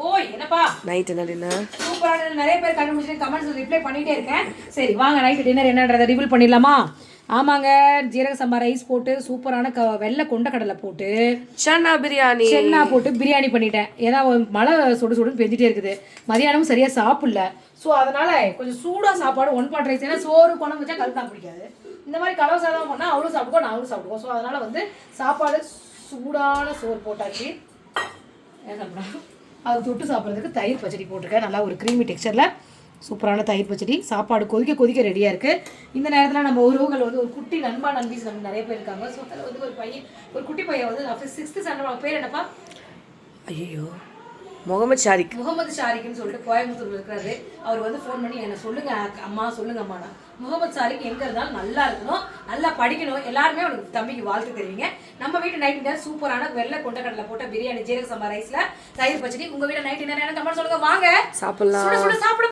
ஓய் என்னப்பா நைட் என்ன டின்னர்? சூப்பரான நிறைய பேர் கண்டுபிடிச்சிட்டு கமெண்ட்ஸ் ரிப்ளை பண்ணிட்டே இருக்கேன். சரி வாங்க நைட் டின்னர் என்னன்றதை ரிவீல் பண்ணிடலாமா? ஆமாங்க, ஜீரக சம்பா ரைஸ் போட்டு சூப்பரான வெள்ளை கொண்டக்கடலை போட்டு சன்னா பிரியாணி போட்டு பிரியாணி பண்ணிட்டேன். ஏன்னா மழை சுடு சுடுன்னு பெஞ்சிட்டே இருக்குது. மதியானமும் சரியாக சாப்பிடல. ஸோ அதனால் கொஞ்சம் சூடாக சாப்பாடு 1 பாட் ரைஸ். ஏன்னா சோறு குழம்பு வச்சா கல் தான் பிடிக்காது. இந்த மாதிரி கலவை சாதம் பண்ணால் அவளும் சாப்பிடுவோம், நாங்களும் சாப்பிடுவோம். ஸோ அதனால் வந்து சாப்பாடு சூடான சோறு போட்டாச்சு. ஏன் சாப்பிடலாம் அது தொட்டு சாப்பிட்றதுக்கு தயிர் பச்சடி போட்டிருக்கேன். நல்லா ஒரு க்ரீமி டெக்ஸ்சரில் சூப்பரான தயிர் பச்சடி. சாப்பாடு கொதிக்க ரெடியாக இருக்குது. இந்த நேரத்தில் நம்ம உறவுகள் வந்து ஒரு குட்டி நண்பீஸ் நம்ம நிறைய பேர் இருக்காங்க. ஸோ அதில் வந்து ஒரு குட்டி பையன் வந்து 6th ஸ்டாண்டர்ட் பேர் என்னப்பா? ஐயோ முகமது ஷாரிக்னு சொல்லிட்டு கோயம்புத்தூர்ல இருக்கிறாரு. அவர் வந்து ஃபோன் பண்ணி என்ன சொல்லுங்க அம்மா முகமது ஷாரிக் எங்க இருந்தாலும் நல்லா இருக்கணும், நல்லா படிக்கணும், எல்லாருமே அவனுக்கு தம்பிக்கு வாழ்த்து தெரிவிங்க. நம்ம வீட்டு நைட் டின்னர் சூப்பரான வெள்ளை கொண்டக்கடலை போட்ட பிரியாணி, ஜீரக சம்பா ரைஸ்ல தயிர் பச்சடி. உங்க வீட்டு நைட் டின்னர் என்ன கமெண்ட் சொல்லுங்க, வாங்க சாப்பிடலாம்.